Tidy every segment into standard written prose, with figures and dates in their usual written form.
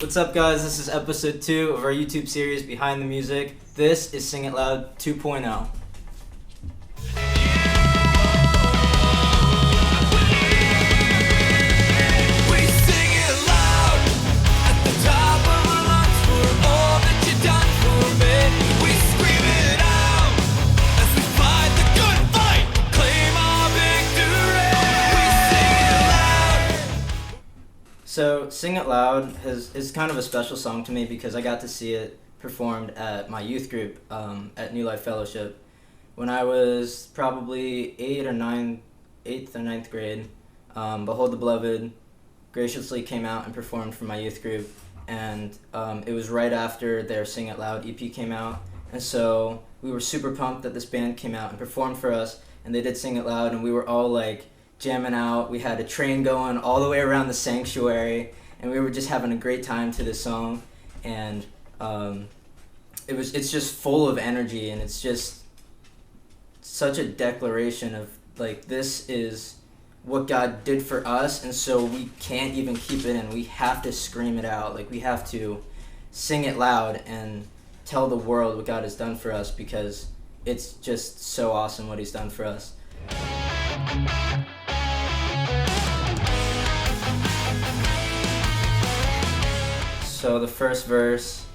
What's up, guys? This is episode 2 of our YouTube series, Behind the Music. This is Sing It Loud 2.0. So, Sing It Loud is kind of a special song to me because I got to see it performed at my youth group at New Life Fellowship. When I was probably 8th or ninth grade, Behold the Beloved graciously came out and performed for my youth group, and it was right after their Sing It Loud EP came out, and so we were super pumped that this band came out and performed for us, and they did Sing It Loud, and we were all like jamming out. We had a train going all the way around the sanctuary, and we were just having a great time to this song. And it's just full of energy, and it's just such a declaration of like, this is what God did for us, and so we can't even keep it in. We have to scream it out. Like, we have to sing it loud and tell the world what God has done for us, because it's just so awesome what he's done for us. So the first verse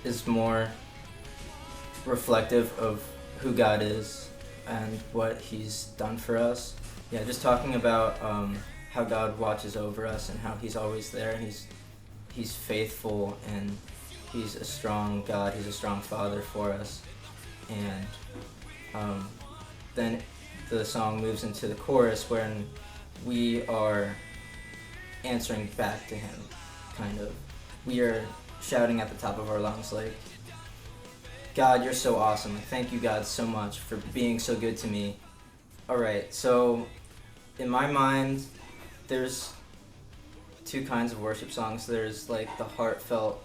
is more reflective of who God is and what he's done for us. Yeah, just talking about how God watches over us and how he's always there, and he's faithful, and he's a strong God, he's a strong Father for us. And then the song moves into the chorus when we are answering back to him, kind of. We are shouting at the top of our lungs like, God, you're so awesome. Thank you, God, so much for being so good to me. Alright, so in my mind, there's two kinds of worship songs. There's like the heartfelt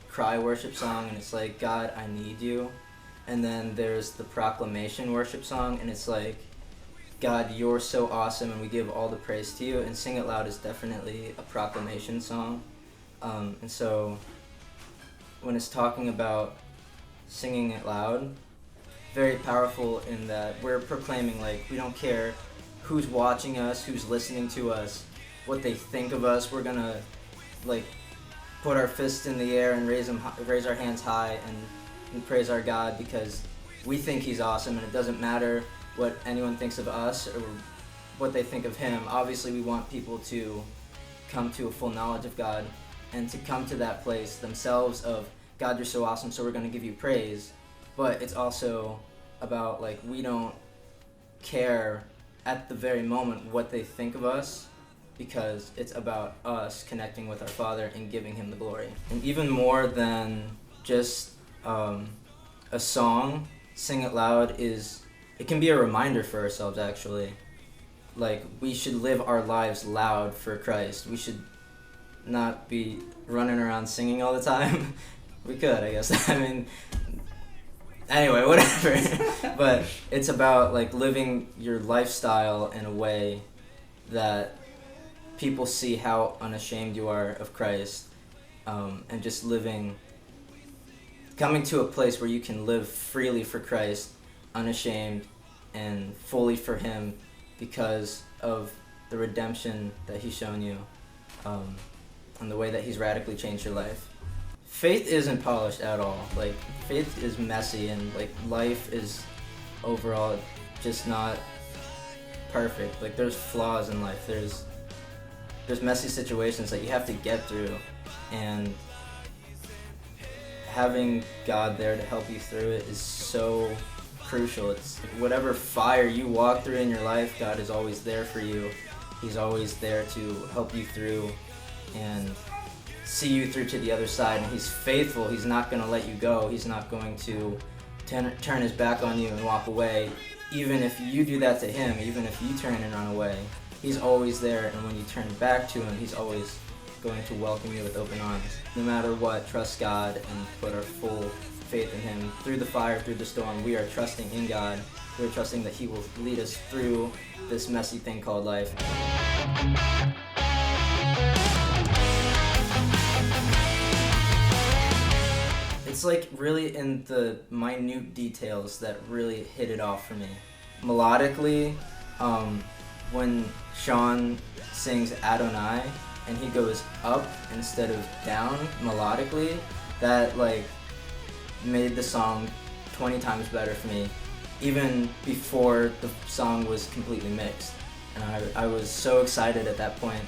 cry worship song, and it's like, God, I need you. And then there's the proclamation worship song, and it's like, God, you're so awesome, and we give all the praise to you. And Sing It Loud is definitely a proclamation song. And so when it's talking about singing it loud, very powerful in that we're proclaiming, like, we don't care who's watching us, who's listening to us, what they think of us. We're gonna like put our fists in the air and raise our hands high and praise our God, because we think he's awesome, and it doesn't matter what anyone thinks of us or what they think of him. Obviously, we want people to come to a full knowledge of God and to come to that place themselves of, God, you're so awesome, so we're going to give you praise. But it's also about, like, we don't care at the very moment what they think of us, because it's about us connecting with our Father and giving him the glory. And even more than just a song, Sing It Loud it can be a reminder for ourselves, actually. Like, we should live our lives loud for Christ. We should not be running around singing all the time. We could, I guess. I mean, anyway, whatever. But it's about, like, living your lifestyle in a way that people see how unashamed you are of Christ, and just coming to a place where you can live freely for Christ, unashamed and fully for him, because of the redemption that he's shown you, and the way that he's radically changed your life. Faith isn't polished at all. Like, faith is messy, and like, life is overall just not perfect. Like, there's flaws in life. There's messy situations that you have to get through, and having God there to help you through it is so crucial. It's whatever fire you walk through in your life, God is always there for you. He's always there to help you through and see you through to the other side, and he's faithful. He's not going to let you go. He's not going to turn his back on you and walk away. Even if you do that to him, even if you turn and run away, he's always there, and when you turn back to him, he's always going to welcome you with open arms. No matter what, trust God and put our full faith in him. Through the fire, through the storm, we are trusting in God. We are trusting that he will lead us through this messy thing called life. like really in the minute details that really hit it off for me. Melodically, when Sean sings Adonai and he goes up instead of down melodically, that like made the song 20 times better for me, even before the song was completely mixed. And I was so excited at that point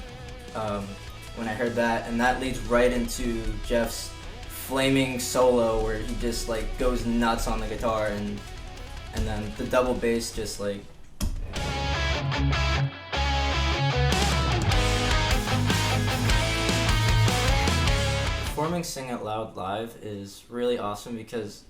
when I heard that, and that leads right into Jeff's flaming solo where he just like goes nuts on the guitar, and then the double bass just like. Performing Sing It Loud live is really awesome because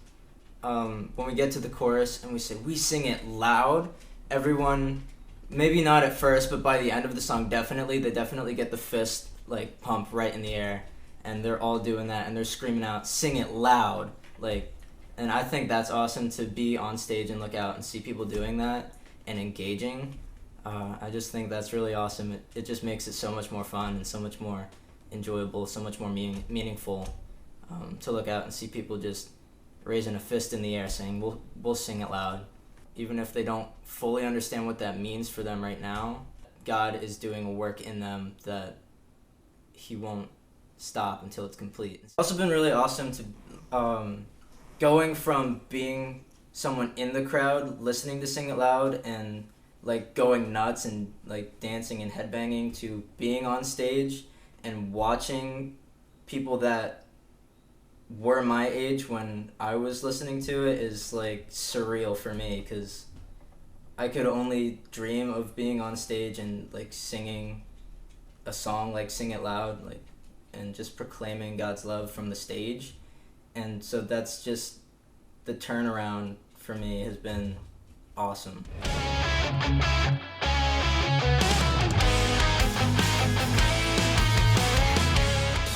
when we get to the chorus and we say we sing it loud, everyone, maybe not at first, but by the end of the song they definitely get the fist like pump right in the air, and they're all doing that and they're screaming out sing it loud, like, and I think that's awesome to be on stage and look out and see people doing that and engaging. I just think that's really awesome. It just makes it so much more fun and so much more enjoyable, so much more meaningful to look out and see people just raising a fist in the air saying we'll sing it loud. Even if they don't fully understand what that means for them right now, God is doing a work in them that he won't stop until it's complete. It's also been really awesome to going from being someone in the crowd listening to Sing It Loud and like going nuts and like dancing and headbanging to being on stage and watching people that were my age when I was listening to it is like surreal for me, because I could only dream of being on stage and like singing a song like Sing It Loud, like, and just proclaiming God's love from the stage. And so that's just, the turnaround for me has been awesome.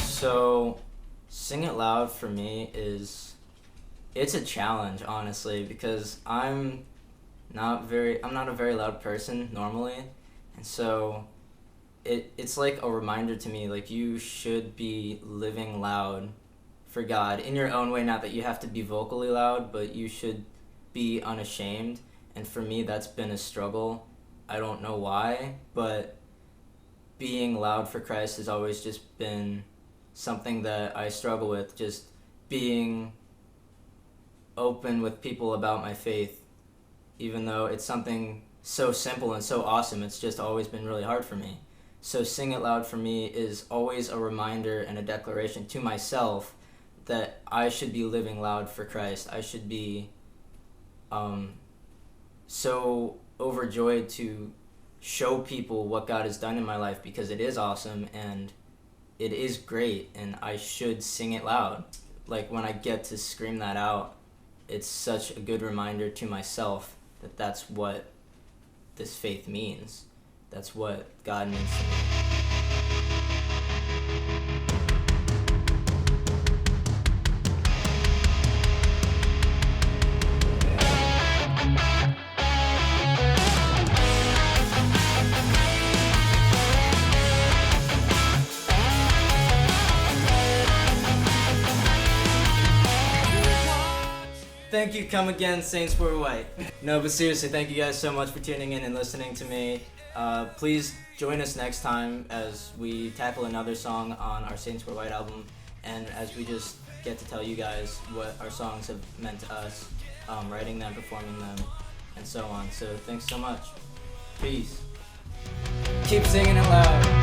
So Sing It Loud for me it's a challenge, honestly, because I'm not a very loud person normally, and so it's like a reminder to me, like, you should be living loud for God in your own way. Not that you have to be vocally loud, but you should be unashamed. And for me, that's been a struggle. I don't know why, but being loud for Christ has always just been something that I struggle with, just being open with people about my faith, even though it's something so simple and so awesome. It's just always been really hard for me. So Sing It Loud for me is always a reminder and a declaration to myself that I should be living loud for Christ. I should be so overjoyed to show people what God has done in my life, because it is awesome and it is great, and I should sing it loud. Like, when I get to scream that out, it's such a good reminder to myself that that's what this faith means. That's what God means to me. Thank you, come again, Saints Wear White. No, but seriously, thank you guys so much for tuning in and listening to me. Please join us next time as we tackle another song on our Saints Wear White album, and as we just get to tell you guys what our songs have meant to us, writing them, performing them, and so on. So thanks so much. Peace. Keep singing it loud.